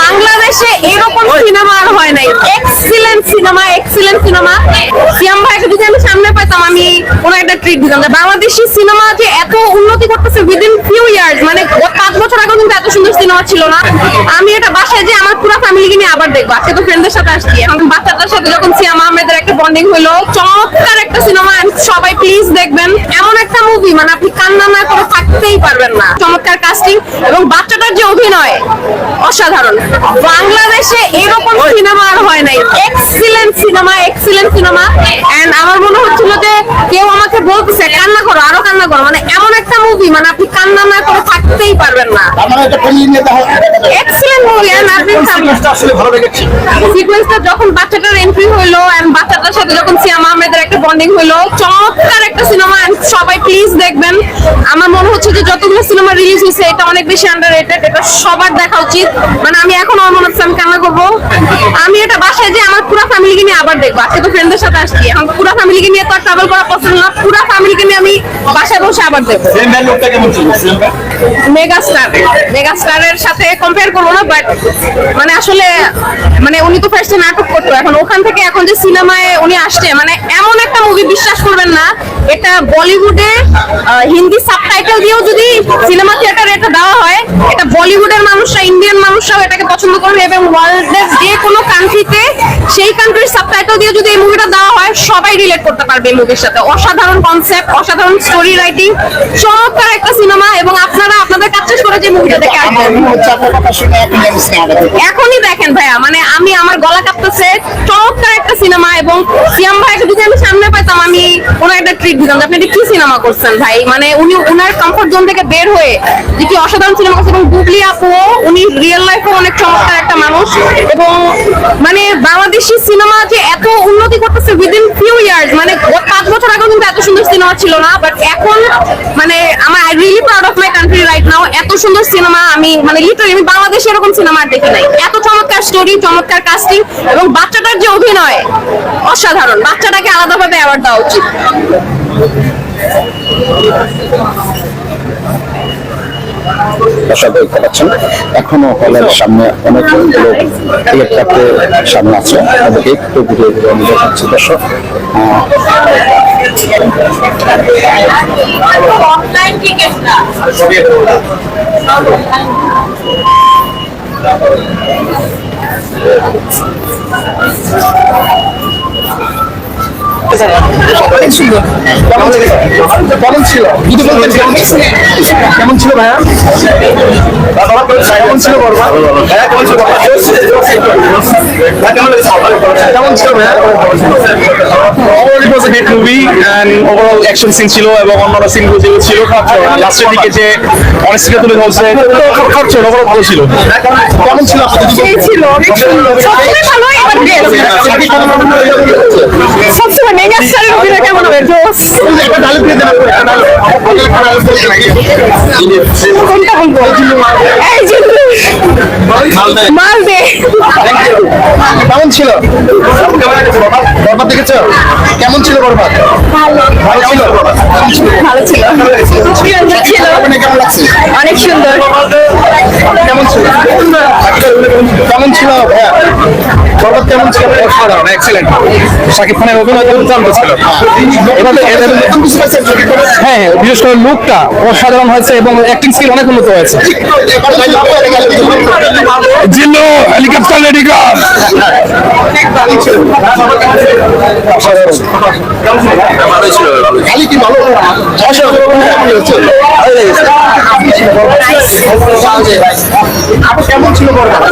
বাংলাদেশে এরকম সিনেমা আর হয় নাই। Excellent cinema, excellent cinema. Siam ভাইকে যদি আমি সামনে পাইতাম আমি কোনো একটা ট্রিট দিতাম। বাংলাদেশি সিনেমা যে এত উন্নতি করতেছে উইদিন ফিউ ইয়ার্স, মানে 5 বছর আগে কিন্তু এত সুন্দর সিনেমা ছিল না। আমি এটা বাসায় যে আমার পুরো ফ্যামিলিকে নিয়ে আবার দেখবো। আজকে তো ফ্রেন্ডদের সাথে আসছি, এখন বাচ্চাটার সাথে যখন সিয়াম আহমেদের একটা বন্ডিং হলো, চমৎকার একটা সিনেমা। সবাই প্লিজ দেখবেন। এমন একটা মুভি মানে আপনি কান্না না করে থাকতেই পারবেন না। চমৎকার কাস্টিং এবং বাচ্চাটার যে অভিনয় অসাধারণ। বাংলাদেশে এরকম সিনেমা আর হয় নাই। Excellent cinema, excellent cinema. And আমার মনে হচ্ছিল যে কেউ আমাকে বলতেছে কান্না করো, আরো কান্না করো। মানে এমন একটা মুভি মানে আপনি কান্না না করে থাকতেই পারবেন না। Excellent movie. এন্ড আপনি আসলে ভালো লেগেছে সিকোয়েন্সটা যখন বাচ্চাটার এন্ট্রি হলো এন্ড বাচ্চাটার সাথে যখন সিয়াম আহমেদের একটা বন্ডিং হলো, চমৎকার একটা সিনেমা। এন্ড সবাই প্লিজ দেখবেন। আমার মনে হচ্ছে যে যতগুলো সিনেমা রিলিজ হয়েছে এটা অনেক বেশি আন্ডাররেটেড। এটা সবার দেখা উচিত। মানে আমি এখন আমার মনে হচ্ছে আমি কান্না করবো। আমি এটা বাসায় যে আমার পুরো ফ্যামিলিকে নিয়ে আবার দেখবো। আজকে তো ফ্রেন্ডদের সাথে আসছি, এখন পুরো ফ্যামিলিকে নিয়ে তো আর ট্রাভেল করা পছন্দ না। পুরো ফ্যামিলিকে নিয়ে আমি বাসায় বসে আবার দেখবো। মেগাস্টার, মেগাস্টারের সাথে কম্পেয়ার করবো না, বাট মানে আসলে মানে উনি তো ফার্স্টে নাটক করতো, এখন ওখান থেকে এখন যে সিনেমায় উনি আসছে, মানে এমন একটা মুভি বিশ্বাস করবেন না। এটা বলিউডে হিন্দি সাবটাইটেল দিয়েও যদি সিনেমা থিয়েটারে এটা দেওয়া হয়, এটা বলিউডের মানুষরা, ইন্ডিয়ান মানুষরাও এটাকে পছন্দ করবে এবং ওয়ার্ল্ডের যে কোনো কান্ট্রিতে সেই কান্ট্রির সাবটাইটেল দিয়ে যদি এই মুভিটা দেওয়া হয় সবাই রিলেট করতে পারবে এই মুভির সাথে। অসাধারণ কনসেপ্ট, অসাধারণ স্টোরি রাইটিং, চমৎকার একটা সিনেমা। এবং আপনারা আপনাদের কাজ শেষ করে যে মুভিটা দেখে আসবেন, এখনই দেখেন ভাইয়া। মানে আমি আমার গলা কাঁপতেছে। চমৎকার একটা সিনেমা। এবং সিয়াম ভাইকে যদি আমি সামনে পাইতাম আমি কোনো একটা ট্রিট দিতাম। আপনি এটা কি সিনেমা করছেন ভাই? মানে উনি উনার কমফোর্ট জোন থেকে বের হয়ে যে কি অসাধারণ সিনেমা করছেন। এবং বুবলি আপু, উনি রিয়েল লাইফে অনেক চমৎকার একটা মানুষ। এবং মানে বাংলাদেশি সিনেমা যে এত উন্নতি করতেছে উইদিন ফিউ ইয়ার্স, মানে 5 বছর আগে কিন্তু এত সুন্দর সিনেমা ছিল না। বাট এখন মানে আমার I really proud of my country right now. এত সুন্দর সিনেমা আমি মানে লিটারালি আমি বাংলাদেশে এরকম সিনেমা আর দেখি নাই। এত চমৎকার স্টোরি, চমৎকার কাস্টিং এবং বাচ্চাটার যে অভিনয় অসাধারণ। বাচ্চাটাকে আলাদাভাবে অ্যাওয়ার্ড দেওয়া উচিত। দর্শক দেখতে পাচ্ছেন এখনো হলের সামনে অনেক লোক টিকিট কাটতে সামনে আছে। তাদেরকে একটু ঘুরে ঘুরে আমি দেখাচ্ছি দর্শক। অনলাইন টিকিট না, কেমন ছিল? কেমন ছিল ভাইয়া? কেমন ছিল বড়? কেমন ছিল ভাইয়া? It was a great movie and overall action scene ছিল এবং অন্যান্য সিনগুলো যেগুলো ছিল লাস্টের দিকে যে অনেস্টিটা তুলে ধরছে খরচ ওভারঅল ভালো ছিল। কেমন ছিল? এই ছিল অনেক সুন্দর, সবচেয়ে ভালো। এবার সবসময় মেগাস্টারের অভিনয় কেমন হবে? জোস। কোনটা বলবো? এই জিন্দু মালদে। কেমন ছিল? বরবাদ দেখেছ? কেমন ছিল বরবাদ? ভালো, ভালো ছিল? ভালো ছিল, সুন্দর ছিল, কেমন লাগছে? অনেক সুন্দর। কেমন ছিল? কেমন ছিল ভাইয়া? বরবাদ কেমন ছিল? এক্সেলেন্ট। শাকিব খানের অভিনয় দুর্দান্ত ছিল। হ্যাঁ, বিশেষ করে লুকটা অসাধারণ হয়েছে এবং অ্যাক্টিং স্কিল অনেক উন্নত হয়েছে। জিল্লু হেলিকপ্টার রেডি কর। খালি কি ভালো? আপু কেমন ছিল বরবাদ?